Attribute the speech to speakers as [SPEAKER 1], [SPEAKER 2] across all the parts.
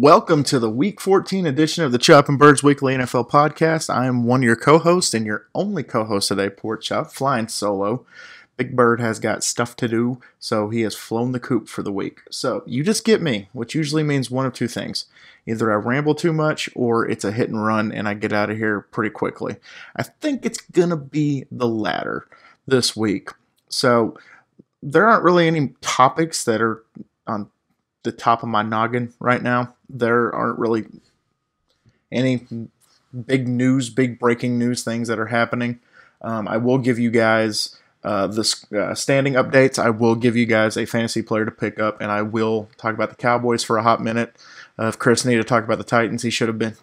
[SPEAKER 1] Welcome to the Week 14 edition of the Chop and Birds Weekly NFL Podcast. I am one of your co-hosts and your only co-host today, Pork Chop, flying solo. Big Bird has got stuff to do, so he has flown the coop for the week. So you just get me, which usually means one of two things. Either I ramble too much or it's a hit and run and I get out of here pretty quickly. I think it's going to be the latter this week. So there aren't really any topics that are on the top of my noggin right now. There aren't really any big breaking news things that are happening. I will give you guys the standing updates. I will give you guys a fantasy player to pick up, and I will talk about the Cowboys for a hot minute. If Chris needed to talk about the Titans, he should have been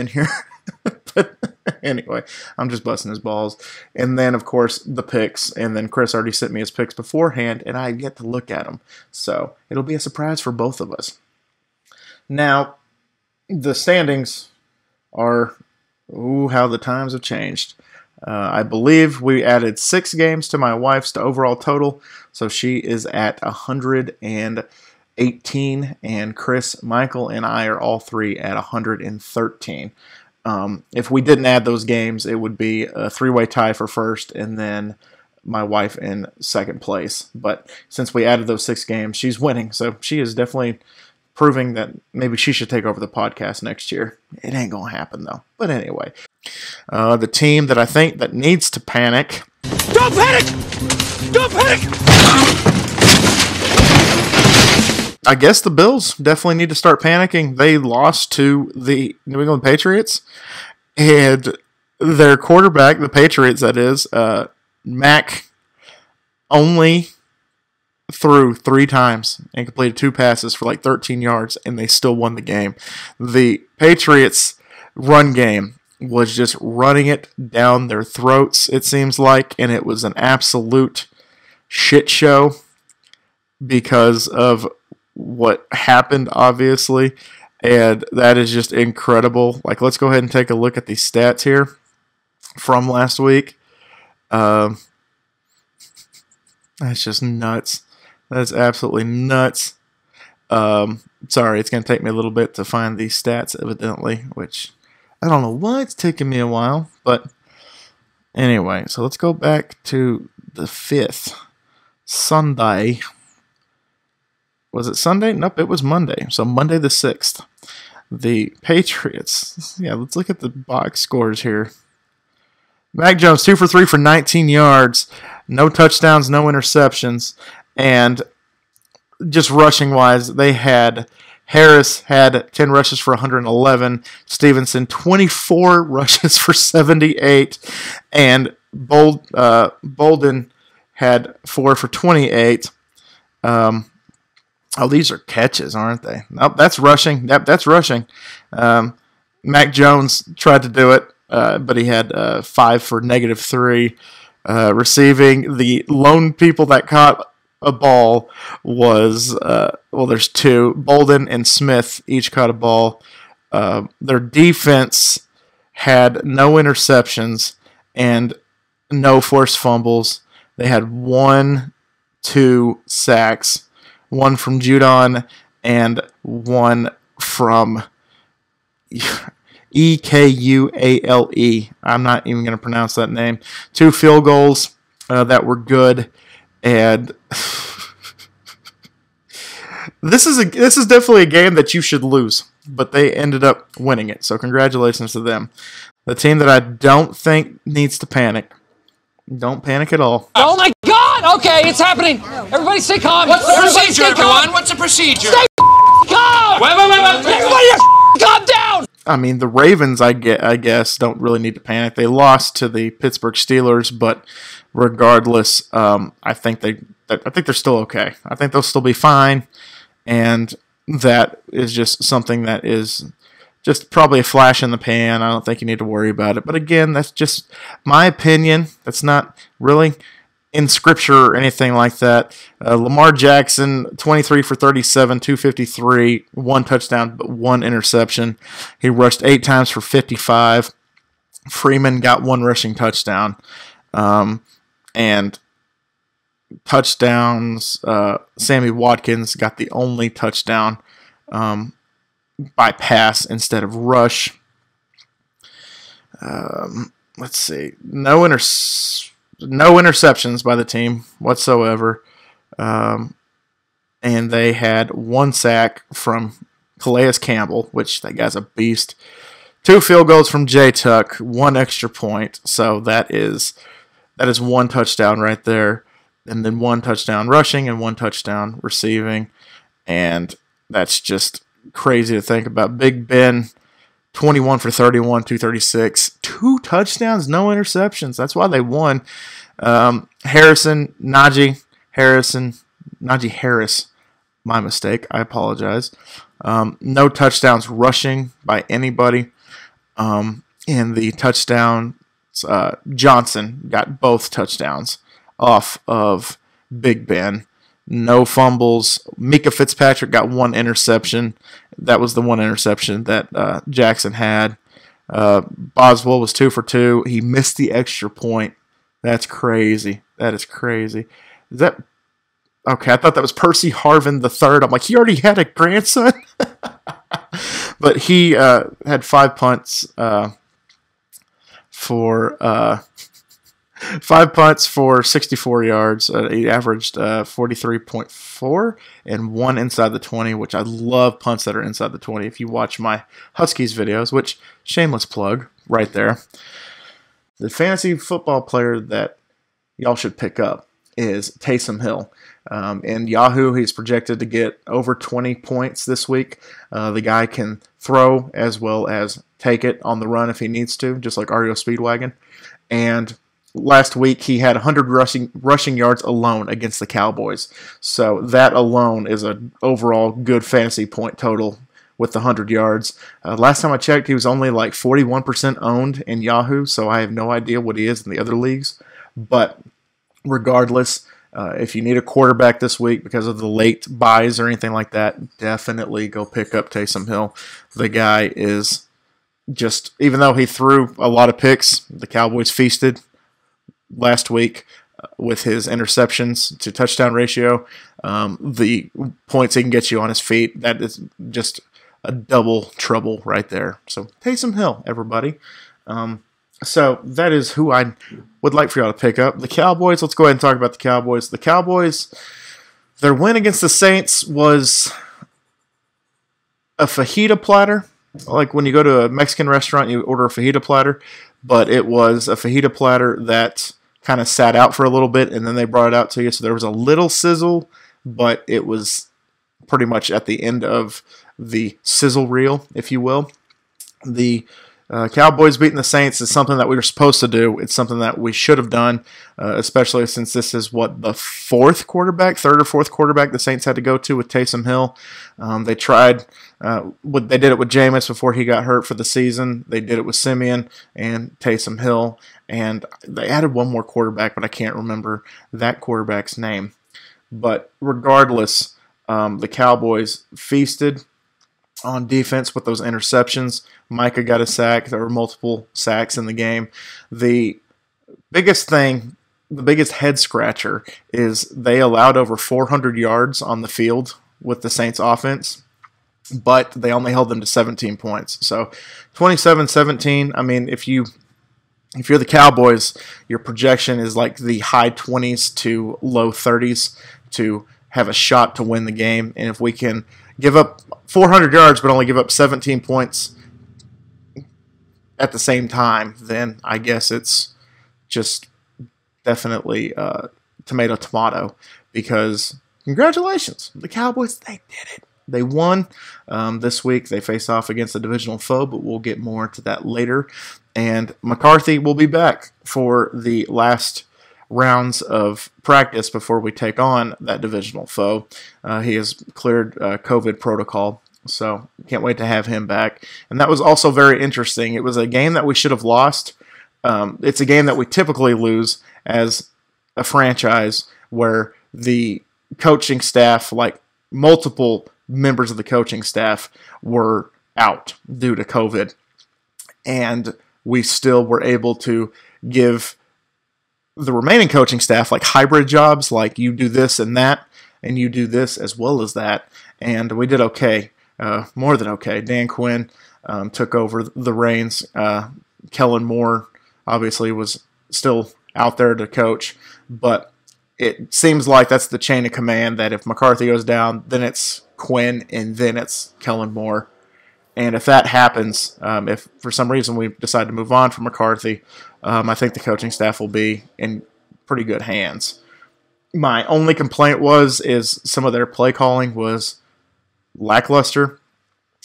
[SPEAKER 1] here. But anyway, I'm just busting his balls. And then, of course, the picks. And then Chris already sent me his picks beforehand, and I get to look at them. So it'll be a surprise for both of us. Now, the standings are, how the times have changed. I believe we added 6 games to my wife's overall total, so she is at 118, and Chris, Michael, and I are all three at 113. If we didn't add those games, it would be a 3-way tie for first, and then my wife in second place. But since we added those 6 games, she's winning, so she is definitely proving that maybe she should take over the podcast next year. It ain't gonna happen though. But anyway, the team that I think that needs to panic.
[SPEAKER 2] Don't panic! Don't panic!
[SPEAKER 1] I guess the Bills definitely need to start panicking. They lost to the New England Patriots, and their quarterback, the Patriots that is, Mac, only threw 3 times and completed 2 passes for like 13 yards, and they still won the game. The Patriots' run game was just running it down their throats, it seems like, and it was an absolute shit show because of what happened, obviously, and that is just incredible. Like, let's go ahead and take a look at these stats here from last week. That's just nuts. That's absolutely nuts. Sorry, it's going to take me a little bit to find these stats, evidently, which I don't know why it's taking me a while, but anyway, so let's go back to the 5th, Sunday. Was it Sunday? Nope, it was Monday. So Monday the 6th. The Patriots. Yeah, let's look at the box scores here. Mac Jones, 2 for 3 for 19 yards. No touchdowns, no interceptions. And just rushing-wise, they had Harris had 10 rushes for 111. Stevenson, 24 rushes for 78. And Bolden had 4 for 28. Oh, these are catches, aren't they? Nope, that's rushing. Yep, that's rushing. Mac Jones tried to do it, but he had 5 for -3. Receiving, the lone people that caught a ball was, there's 2. Bolden and Smith each caught a ball. Their defense had no interceptions and no forced fumbles. They had 2 sacks. 1 from Judon and 1 from Ekuale. I'm not even going to pronounce that name. 2 field goals that were good, and this is definitely a game that you should lose, but they ended up winning it. So congratulations to them. The team that I don't think needs to panic. Don't panic at all.
[SPEAKER 2] Oh my God! Okay, it's happening. Everybody stay calm.
[SPEAKER 3] What's the procedure, everyone? What's the procedure?
[SPEAKER 2] Stay calm.
[SPEAKER 3] Wait.
[SPEAKER 2] Everybody calm down.
[SPEAKER 1] I mean, the Ravens, I guess, don't really need to panic. They lost to the Pittsburgh Steelers, but regardless, I think they're still okay. I think they'll still be fine, and that is just something that is just probably a flash in the pan. I don't think you need to worry about it. But again, that's just my opinion. That's not really in scripture or anything like that. Lamar Jackson, 23 for 37, 253, 1 touchdown, but 1 interception. He rushed 8 times for 55. Freeman got 1 rushing touchdown. And touchdowns, Sammy Watkins got the only touchdown. by pass instead of rush. Let's see. No interceptions by the team whatsoever. And they had 1 sack from Calais Campbell, which that guy's a beast. 2 field goals from J Tuck, 1 extra point. So that is 1 touchdown right there. And then 1 touchdown rushing and 1 touchdown receiving. And that's just crazy to think about. Big Ben, 21 for 31, 236. 2 touchdowns, no interceptions. That's why they won. Najee Harris, my mistake. I apologize. No touchdowns rushing by anybody. And the touchdown, Johnson got both touchdowns off of Big Ben. No fumbles. Mika Fitzpatrick got 1 interception. That was the 1 interception that Jackson had. Boswell was 2 for 2. He missed the extra point. That's crazy. That is crazy. Is that okay? I thought that was Percy Harvin III. I'm like, he already had a grandson. But he had 5 punts for 64 yards. He averaged 43.4 and 1 inside the 20, which I love punts that are inside the 20. If you watch my Huskies videos, which shameless plug right there. The fantasy football player that y'all should pick up is Taysom Hill. In Yahoo, he's projected to get over 20 points this week. The guy can throw as well as take it on the run if he needs to, just like REO Speedwagon. And last week, he had 100 rushing yards alone against the Cowboys. So that alone is an overall good fantasy point total with the 100 yards. Last time I checked, he was only like 41% owned in Yahoo, so I have no idea what he is in the other leagues. But regardless, if you need a quarterback this week because of the late buys or anything like that, definitely go pick up Taysom Hill. The guy is just, even though he threw a lot of picks, the Cowboys feasted last week with his interceptions to touchdown ratio. The points he can get you on his feet, that is just a double trouble right there. So Taysom Hill, everybody. So that is who I would like for y'all to pick up. The Cowboys, let's go ahead and talk about the Cowboys. The Cowboys, their win against the Saints was a fajita platter. Like when you go to a Mexican restaurant, you order a fajita platter, but it was a fajita platter that kind of sat out for a little bit, and then they brought it out to you. So there was a little sizzle, but it was pretty much at the end of the sizzle reel, if you will. The Cowboys beating the Saints is something that we were supposed to do. It's something that we should have done, especially since this is the third or fourth quarterback the Saints had to go to with Taysom Hill. They tried, they did it with Jameis before he got hurt for the season. They did it with Simeon and Taysom Hill, and they added one more quarterback, but I can't remember that quarterback's name. But regardless, the Cowboys feasted on defense with those interceptions. Micah got a sack. There were multiple sacks in the game. The biggest head scratcher is they allowed over 400 yards on the field with the Saints offense, but they only held them to 17 points. So 27-17, I mean, if you're the Cowboys, your projection is like the high 20s to low 30s to have a shot to win the game. And if we can give up 400 yards but only give up 17 points at the same time, then I guess it's just definitely tomato, because congratulations, the Cowboys, they did it. They won this week. They face off against a divisional foe, but we'll get more to that later. And McCarthy will be back for the last rounds of practice before we take on that divisional foe. He has cleared COVID protocol, so can't wait to have him back. And that was also very interesting. It was a game that we should have lost. It's a game that we typically lose as a franchise, where the coaching staff, like multiple members of the coaching staff, were out due to COVID. And we still were able to give the remaining coaching staff like hybrid jobs, like you do this and that, and you do this as well as that, and we did okay. more than okay. Dan Quinn took over the reins. Kellen Moore obviously was still out there to coach, but it seems like that's the chain of command, that if McCarthy goes down, then it's Quinn, and then it's Kellen Moore. And if that happens, if for some reason we decide to move on from McCarthy, I think the coaching staff will be in pretty good hands. My only complaint is some of their play calling was lackluster.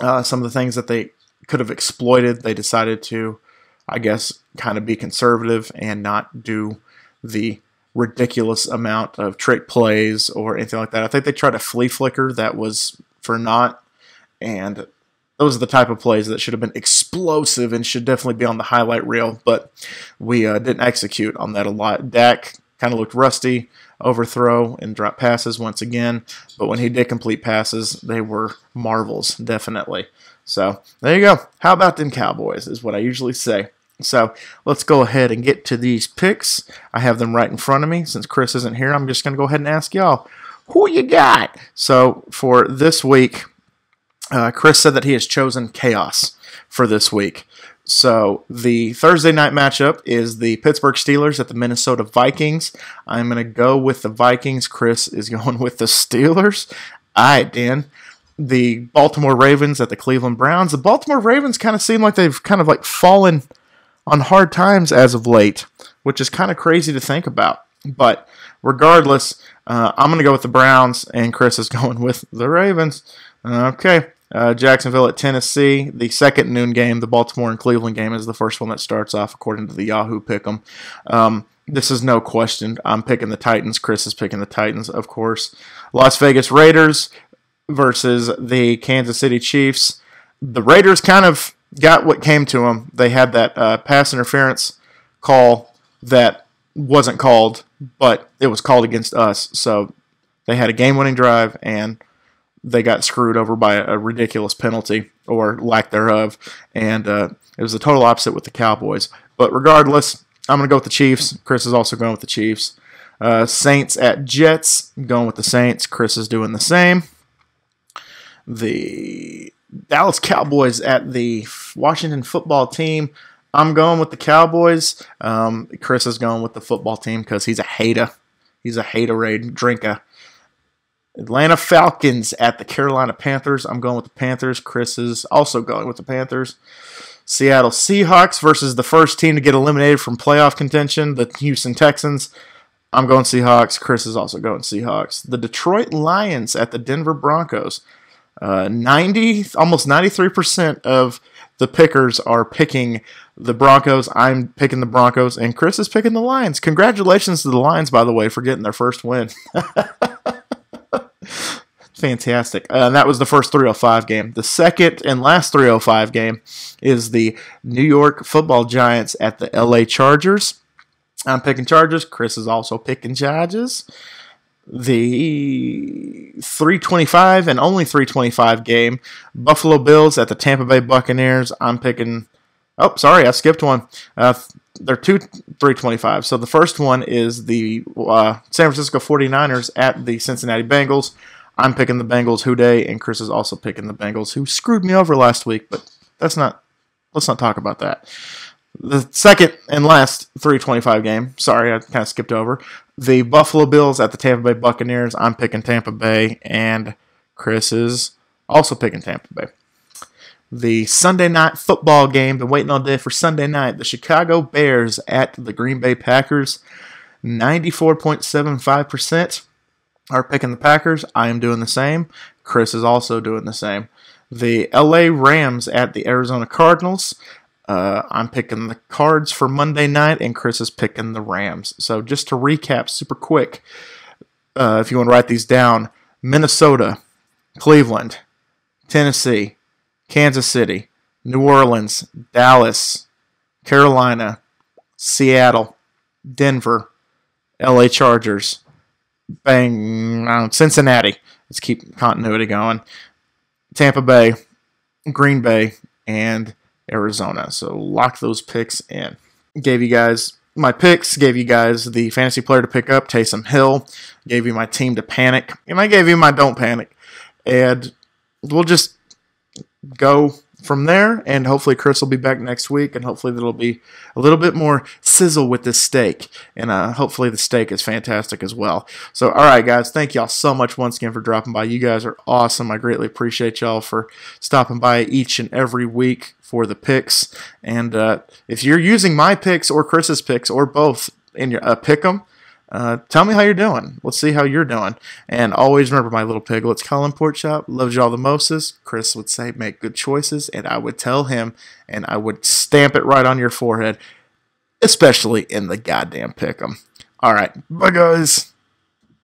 [SPEAKER 1] Some of the things that they could have exploited, they decided to, I guess, kind of be conservative and not do the ridiculous amount of trick plays or anything like that. I think they tried a flea flicker that was for naught, and those are the type of plays that should have been explosive and should definitely be on the highlight reel, but we didn't execute on that a lot. Dak kind of looked rusty, overthrow and drop passes once again, but when he did complete passes, they were marvels, definitely. So there you go. How about them Cowboys is what I usually say. So let's go ahead and get to these picks. I have them right in front of me. Since Chris isn't here, I'm just going to go ahead and ask y'all, who you got? So for this week, Chris said that he has chosen chaos for this week. So the Thursday night matchup is the Pittsburgh Steelers at the Minnesota Vikings. I'm going to go with the Vikings. Chris is going with the Steelers. All right, Dan. The Baltimore Ravens at the Cleveland Browns. The Baltimore Ravens kind of seem like they've kind of like fallen on hard times as of late, which is kind of crazy to think about. But regardless, I'm going to go with the Browns, and Chris is going with the Ravens. Okay. Jacksonville at Tennessee. The second noon game, the Baltimore and Cleveland game, is the first one that starts off according to the Yahoo Pick'em. This is no question. I'm picking the Titans. Chris is picking the Titans, of course. Las Vegas Raiders versus the Kansas City Chiefs. The Raiders kind of got what came to them. They had that pass interference call that wasn't called, but it was called against us. So they had a game-winning drive, and they got screwed over by a ridiculous penalty, or lack thereof, and it was the total opposite with the Cowboys. But regardless, I'm going to go with the Chiefs. Chris is also going with the Chiefs. Saints at Jets, going with the Saints. Chris is doing the same. The Dallas Cowboys at the Washington football team. I'm going with the Cowboys. Chris is going with the football team because he's a hater. He's a haterade drinker. Atlanta Falcons at the Carolina Panthers. I'm going with the Panthers. Chris is also going with the Panthers. Seattle Seahawks versus the first team to get eliminated from playoff contention, the Houston Texans. I'm going Seahawks. Chris is also going Seahawks. The Detroit Lions at the Denver Broncos. Almost 93% of the pickers are picking the Broncos. I'm picking the Broncos, and Chris is picking the Lions. Congratulations to the Lions, by the way, for getting their first win. Fantastic. And that was the first 305 game. The second and last 305 game is the New York Football Giants at the LA Chargers. I'm picking Chargers. Chris is also picking Chargers. The 325 and only 325 game, Buffalo Bills at the Tampa Bay Buccaneers. I'm picking... Oh, sorry, I skipped one. They're two 325. So the first one is the San Francisco 49ers at the Cincinnati Bengals. I'm picking the Bengals. Houday, and Chris is also picking the Bengals, who screwed me over last week, but let's not talk about that. The second and last 325 game, sorry, I kind of skipped over. The Buffalo Bills at the Tampa Bay Buccaneers. I'm picking Tampa Bay, and Chris is also picking Tampa Bay. The Sunday night football game, been waiting all day for Sunday night. The Chicago Bears at the Green Bay Packers. 94.75% are picking the Packers. I am doing the same. Chris is also doing the same. The LA Rams at the Arizona Cardinals. I'm picking the Cards for Monday night, and Chris is picking the Rams. So just to recap super quick, if you want to write these down, Minnesota, Cleveland, Tennessee, Kansas City, New Orleans, Dallas, Carolina, Seattle, Denver, LA Chargers, Cincinnati. Let's keep continuity going. Tampa Bay, Green Bay, and Arizona. So lock those picks in. Gave you guys my picks, gave you guys the fantasy player to pick up, Taysom Hill, gave you my team to panic, and I gave you my don't panic. And we'll just go from there, and hopefully Chris will be back next week, and hopefully there'll be a little bit more sizzle with this steak, and hopefully the steak is fantastic as well. So, all right, guys, thank y'all so much once again for dropping by. You guys are awesome. I greatly appreciate y'all for stopping by each and every week for the picks, and if you're using my picks or Chris's picks or both in your pick 'em, tell me how you're doing. Let's see how you're doing. And always remember, my little piglets, Colin Porkchop loves y'all the mostest. Chris would say, make good choices. And I would tell him, and I would stamp it right on your forehead, especially in the goddamn pick 'em. All right. Bye, guys.